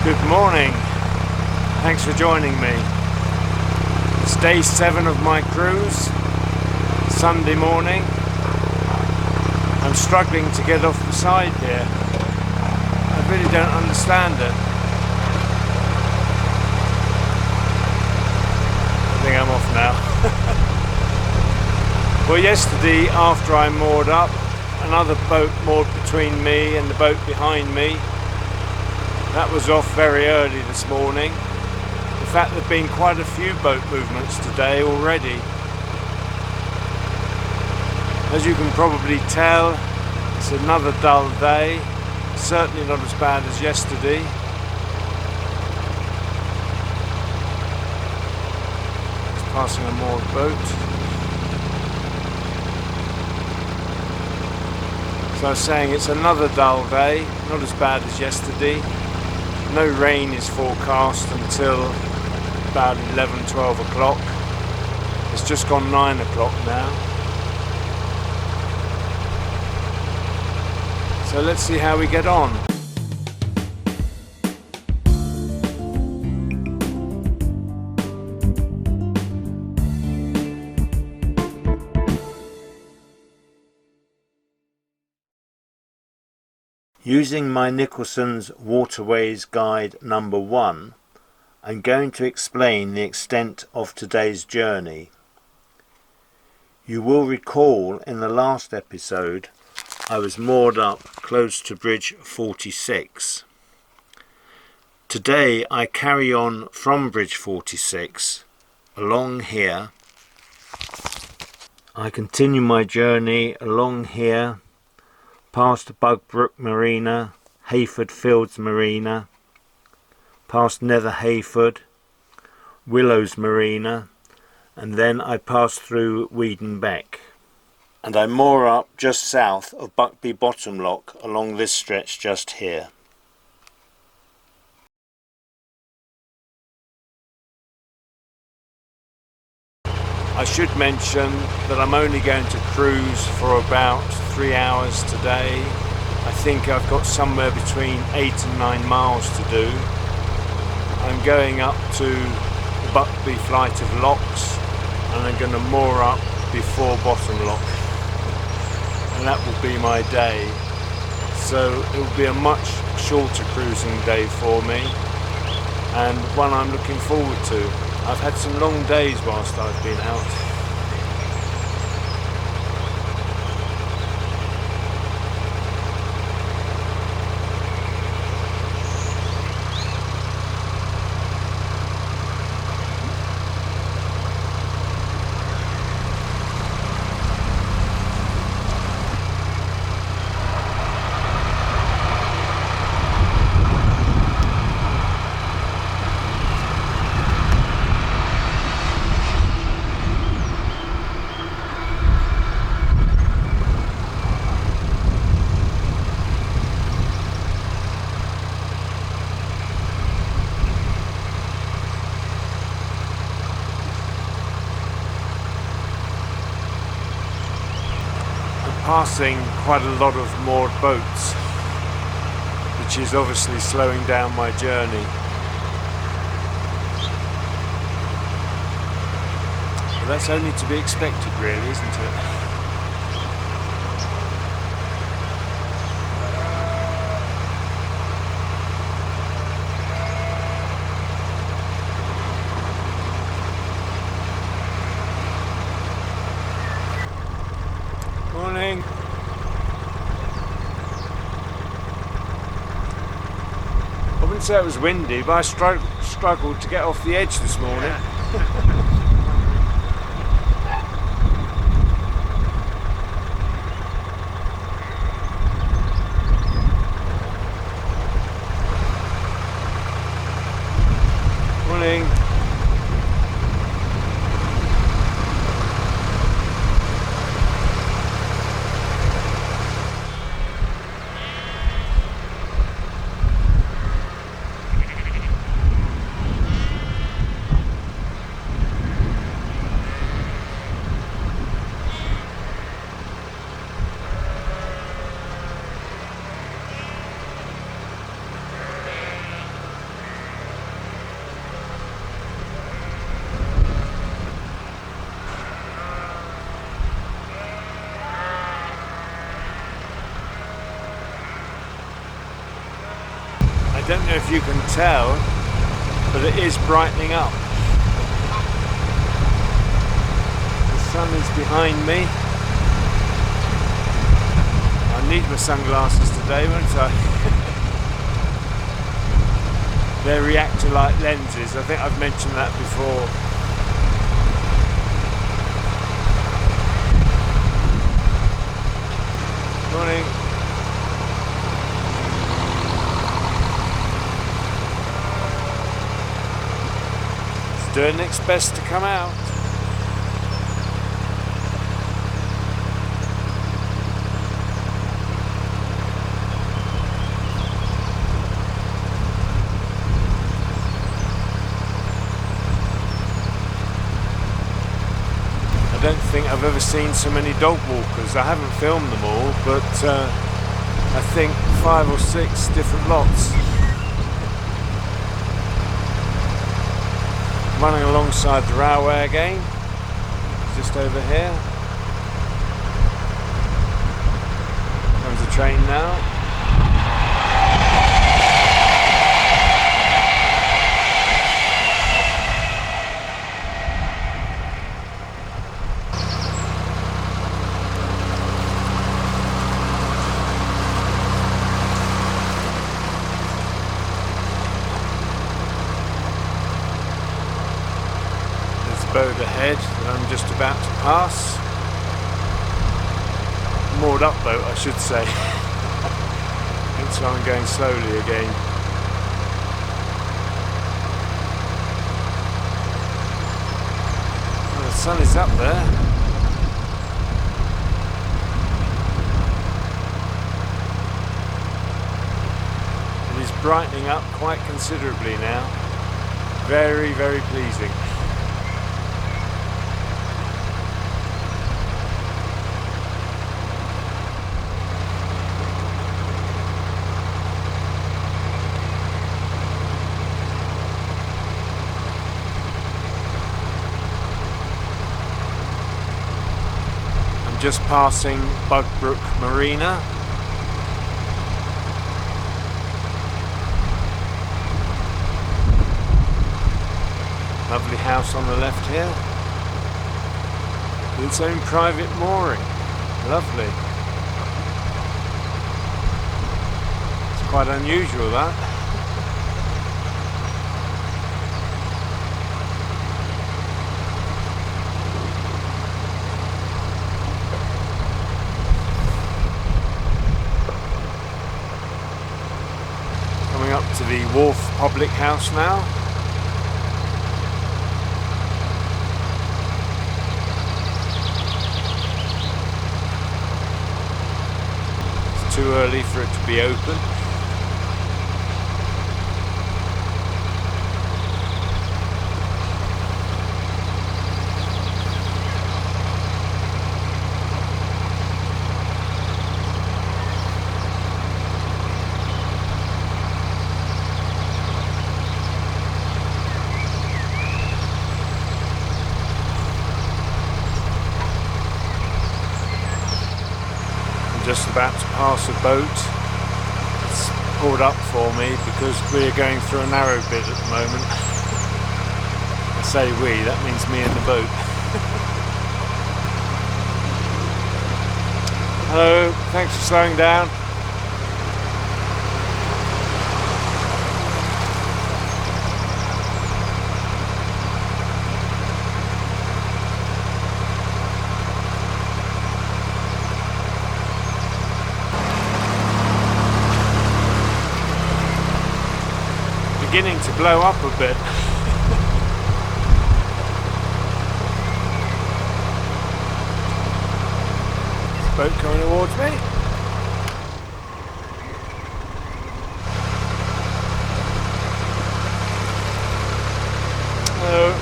Good morning, thanks for joining me. It's day 7 of my cruise, Sunday morning. I'm struggling to get off the side here. I really don't understand it. I think I'm off now. Well, yesterday after I moored up, another boat moored between me and the boat behind me. That was off very early this morning. In fact, there have been quite a few boat movements today already. As you can probably tell, it's another dull day. Certainly not as bad as yesterday. It's passing a moored boat. So I was saying it's another dull day, not as bad as yesterday. No rain is forecast until about 11-12 o'clock. It's just gone 9 o'clock now. So let's see how we get on. Using my Nicholson's Waterways Guide number 1, I'm going to explain the extent of today's journey. You will recall in the last episode I was moored up close to Bridge 46. Today I carry on from Bridge 46 along here. I continue my journey along here past Bugbrooke Marina, Heyford Fields Marina, past Nether Heyford, Willows Marina, and then I pass through Weedon Beck. And I moor up just south of Buckby Bottom Lock along this stretch just here. I should mention that I'm only going to cruise for about 3 hours today. I think I've got somewhere between 8 and 9 miles to do. I'm going up to the Buckby flight of locks and I'm going to moor up before Bottom Lock. And that will be my day. So it will be a much shorter cruising day for me and one I'm looking forward to. I've had some long days whilst I've been out. Passing quite a lot of moored boats, which is obviously slowing down my journey. But that's only to be expected really, isn't it? Morning. I wouldn't say it was windy, but I struggled to get off the edge this morning. Morning. don't know if you can tell, but it is brightening up. The sun is behind me. I need my sunglasses today, won't I? They're reactor light lenses. I think I've mentioned that before. Morning. It's doing its best to come out. I don't think I've ever seen so many dog walkers. I haven't filmed them all, but I think 5 or 6 different lots. Running alongside the railway again, just over here. Comes the train now. Boat ahead that I'm just about to pass. Moored up boat, I should say. Hence why I'm going slowly again. Well, the sun is up there. It is brightening up quite considerably now. Very, very pleasing. Just passing Bugbrooke Marina. Lovely house on the left here. With its own private mooring. Lovely. It's quite unusual, that. To the Wharf public house now. It's too early for it to be open. Just about to pass a boat. It's pulled up for me because we're going through a narrow bit at the moment. I say we, that means me and the boat. Hello, thanks for slowing down. Beginning to blow up a bit. Boat coming towards me. Hello.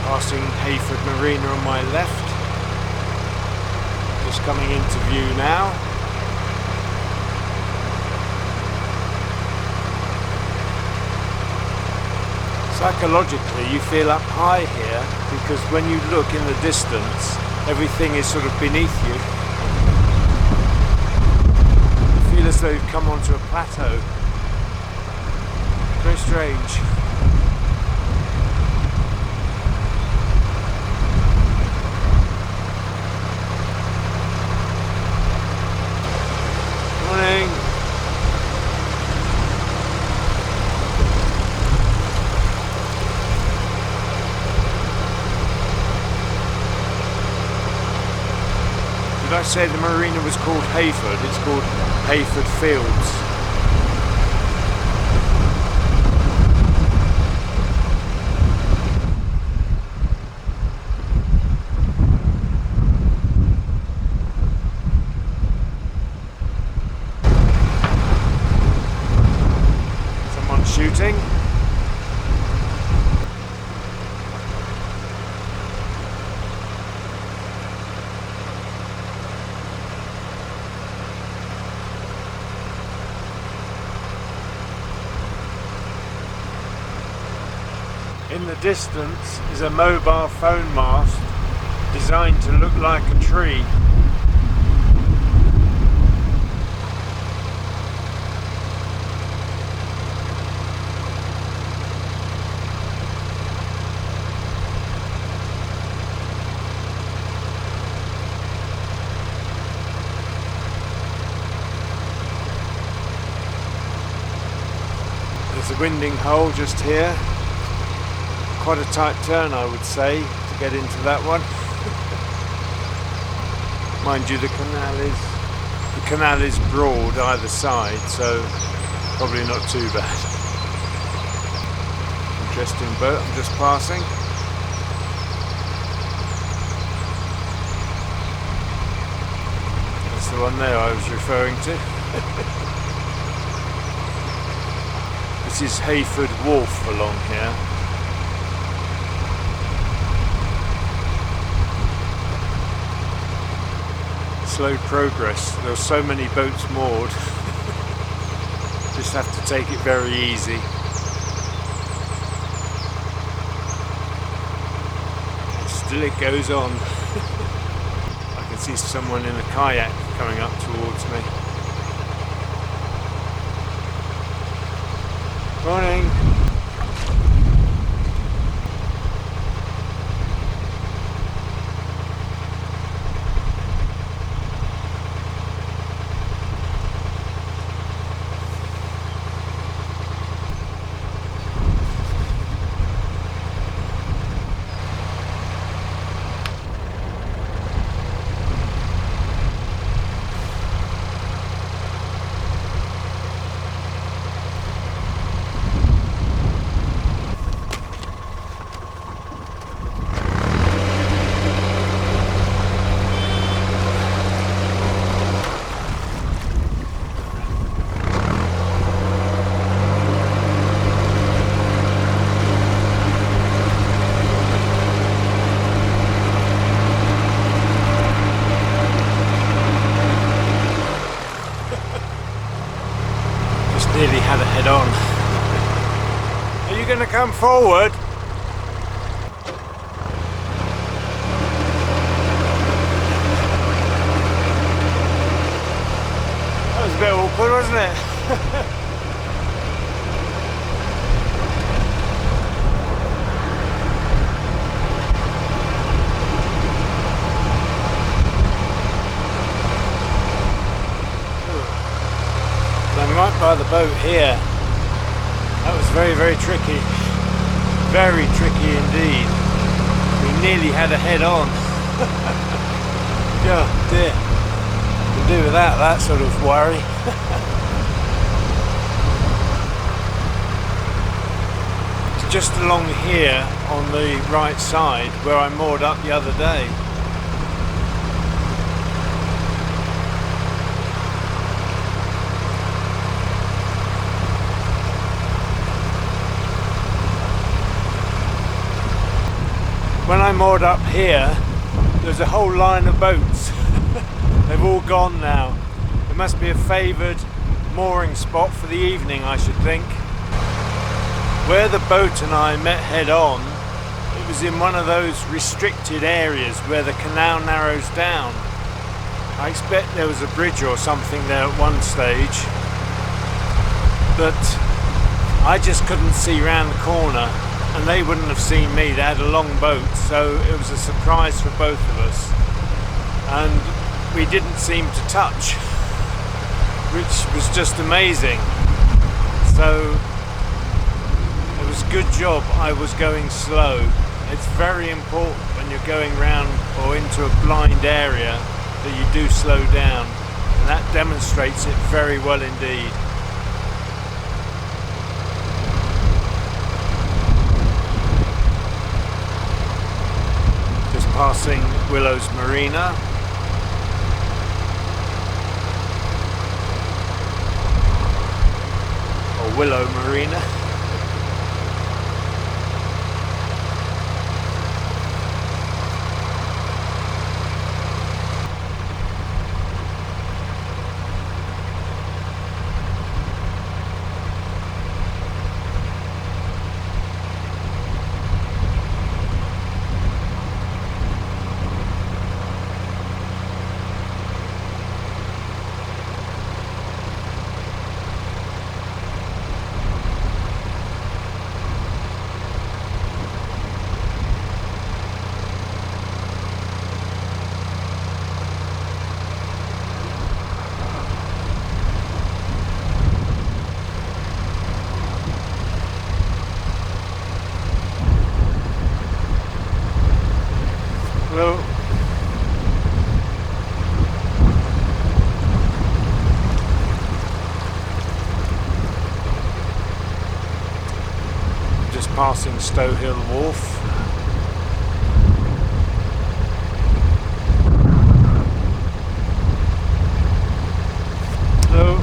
Passing Heyford Marina on my left. Just coming into view now. Psychologically you feel up high here because when you look in the distance everything is sort of beneath you. You feel as though you've come onto a plateau. Very strange. Morning. Did I say the marina was called Heyford? It's called Heyford Fields. Someone shooting. In the distance is a mobile phone mast designed to look like a tree. There's a winding hole just here. Quite a tight turn, I would say, to get into that one. Mind you, the canal is broad either side, so probably not too bad. Interesting boat I'm just passing. That's the one there I was referring to. This is Heyford Wharf along here. Slow progress. There are so many boats moored. Just have to take it very easy. And still it goes on. I can see someone in a kayak coming up towards me. Morning. Nearly had a head on. Are you going to come forward? That was a bit awkward, wasn't it? I'm right by the boat here. That was very, very tricky. Very tricky indeed. We nearly had a head on. Oh dear. Can do without that sort of worry. It's just along here on the right side where I moored up the other day. When I moored up here, there's a whole line of boats. They've all gone now. It must be a favoured mooring spot for the evening, I should think. Where the boat and I met head on, it was in one of those restricted areas where the canal narrows down. I expect there was a bridge or something there at one stage, but I just couldn't see round the corner, and they wouldn't have seen me. They had a long boat, so it was a surprise for both of us, and we didn't seem to touch, which was just amazing. So it was a good job I was going slow. It's very important when you're going round or into a blind area that you do slow down, and that demonstrates it very well indeed. Just passing Willow's Marina. Or Willow Marina. Hello. Just passing Stowe Hill Wharf. Hello.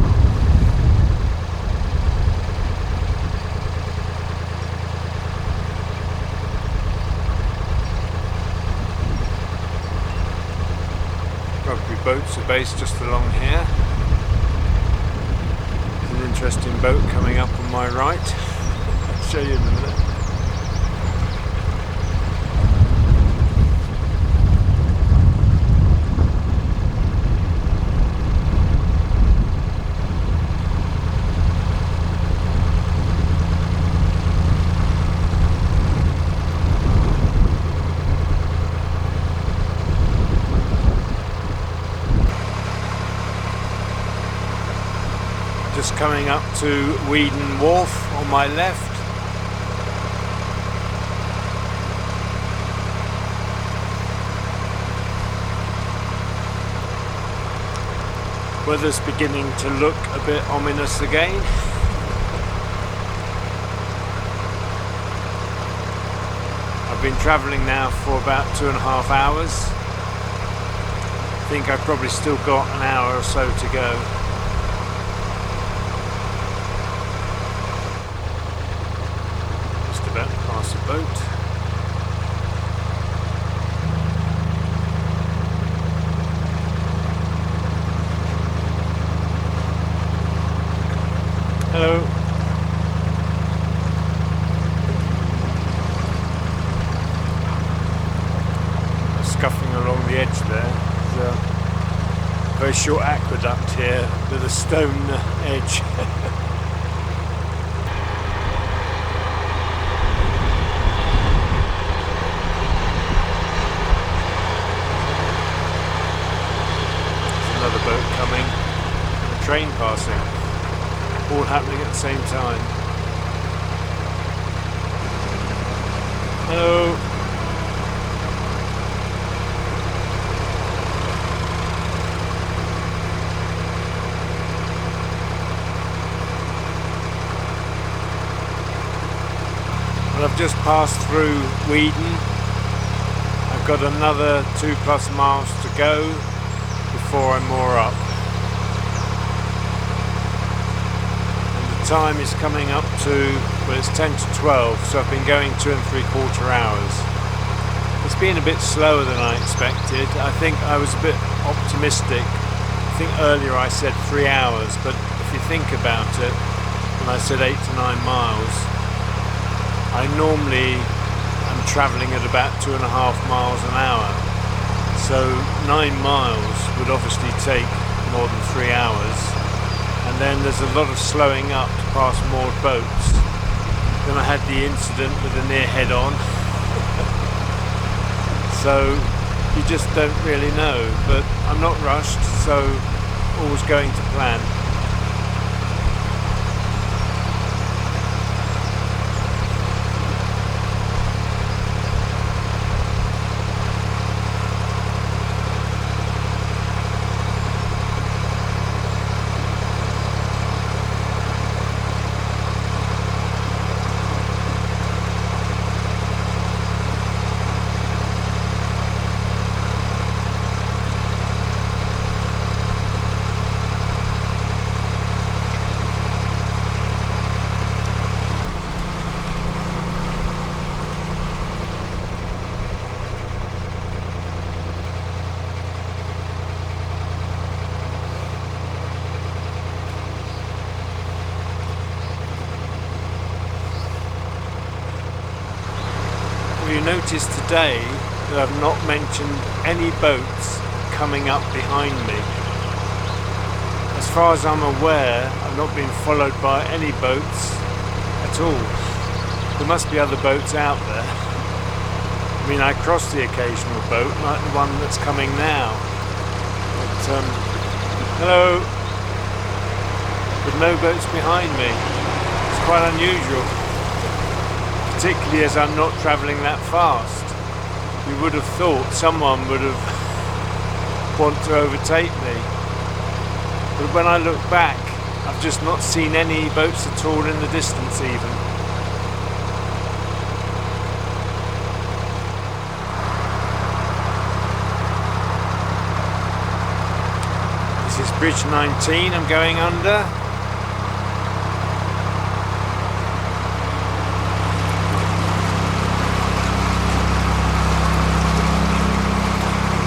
Buckby boats are based just along here. There's an interesting boat coming up on my right. I'll show you in a minute. Just coming up to Weedon Wharf on my left. Weather's beginning to look a bit ominous again. I've been travelling now for about 2.5 hours. I think I've probably still got an hour or so to go. Past a boat. Hello. Scuffing along the edge there. There's a very short aqueduct here with a stone edge. Another boat coming, and a train passing, all happening at the same time. Hello. Well, I've just passed through Weedon. I've got another 2+ miles to go before I moor up. And the time is coming up to, well, it's 10 to 12, so I've been going 2 3/4 hours. It's been a bit slower than I expected. I think I was a bit optimistic. I think earlier I said 3 hours, but if you think about it, when I said 8 to 9 miles, I normally am travelling at about 2.5 miles an hour. So 9 miles would obviously take more than 3 hours. And then there's a lot of slowing up to pass moored boats. Then I had the incident with a near head-on. So you just don't really know, but I'm not rushed, so all's going to plan. You notice today that I've not mentioned any boats coming up behind me. As far as I'm aware, I've not been followed by any boats at all. There must be other boats out there. I mean, I cross the occasional boat, like the one that's coming now. But, hello. But no boats behind me. It's quite unusual. Particularly as I'm not travelling that fast. You would have thought someone would have wanted to overtake me. But when I look back, I've just not seen any boats at all in the distance even. This is Bridge 19 I'm going under.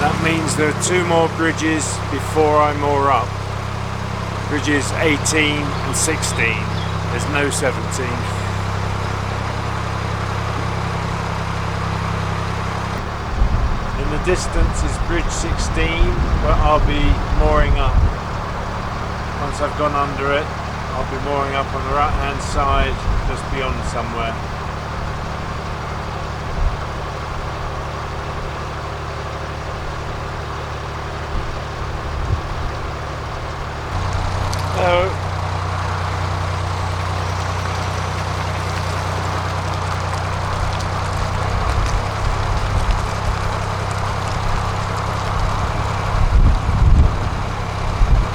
That means there are 2 more bridges before I moor up. Bridges 18 and 16. There's no 17. In the distance is Bridge 16, where I'll be mooring up. Once I've gone under it, I'll be mooring up on the right hand side, just beyond somewhere. Hello.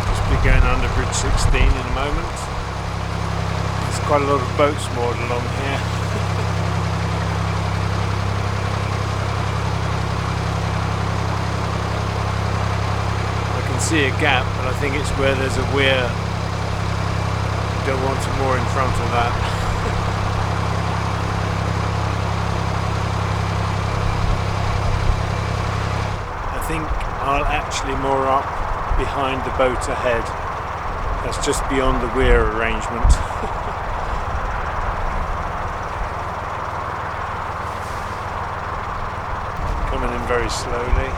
Just be going under Bridge 16 in a moment. There's quite a lot of boats moored along here. I can see a gap, but I think it's where there's a weir. Don't want to moor in front of that. I think I'll actually moor up behind the boat ahead. That's just beyond the weir arrangement. Coming in very slowly.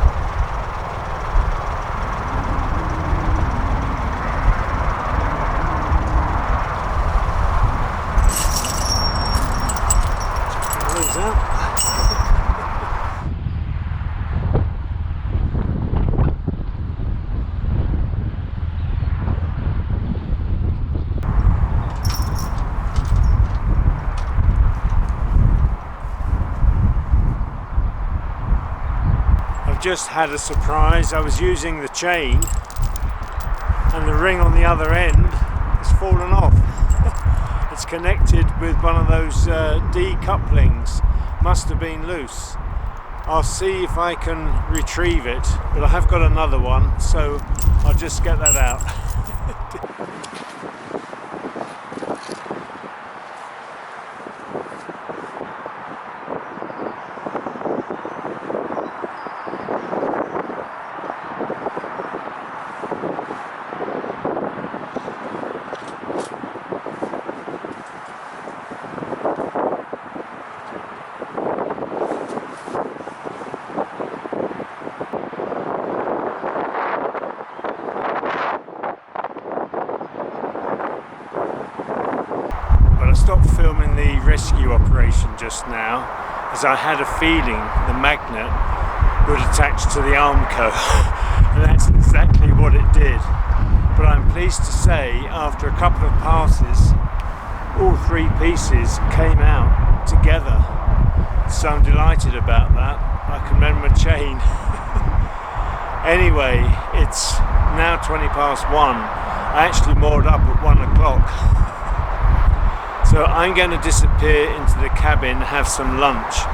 Just had a surprise. I was using the chain and the ring on the other end has fallen off. It's connected with one of those D-couplings. Must have been loose. I'll see if I can retrieve it, but I have got another one, so I'll just get that out. rescue operation just now, as I had a feeling the magnet would attach to the Armco, and that's exactly what it did. But I'm pleased to say, after a couple of passes, all three pieces came out together. So I'm delighted about that. I can mend my chain. Anyway, it's now 1:20. I actually moored up at 1 o'clock. So I'm going to disappear into the cabin, have some lunch.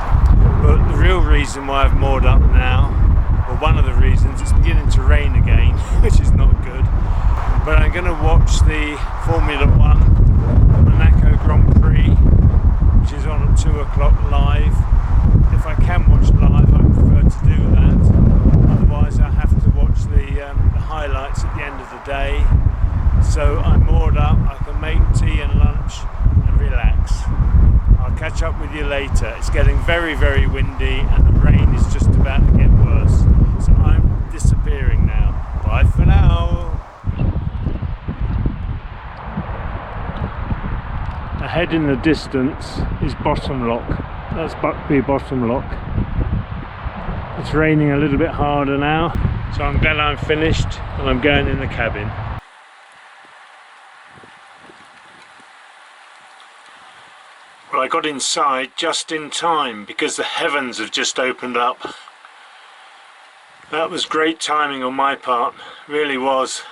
But the real reason why I've moored up now, or one of the reasons, it's beginning to rain again, which is not good. But I'm going to watch the Formula 1 Monaco Grand Prix, which is on at 2 o'clock live. If I can watch live, I prefer to do that. Otherwise I have to watch the highlights at the end of the day. So I'm moored up, I can make tea and lunch and relax. I'll catch up with you later. It's getting very, very windy and the rain is just about to get worse. So I'm disappearing now. Bye for now. Ahead in the distance is Bottom Lock. That's Buckby Bottom Lock. It's raining a little bit harder now, so I'm glad I'm finished and I'm going in the cabin. Well, I got inside just in time because the heavens have just opened up. That was great timing on my part, really was.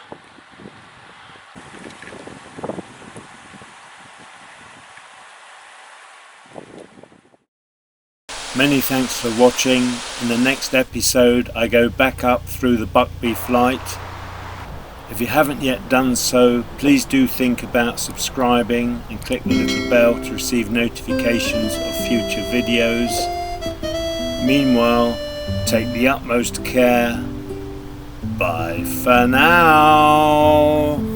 Many thanks for watching. In the next episode I go back up through the Buckby flight. If you haven't yet done so, please do think about subscribing and click the little bell to receive notifications of future videos. Meanwhile, take the utmost care. Bye for now.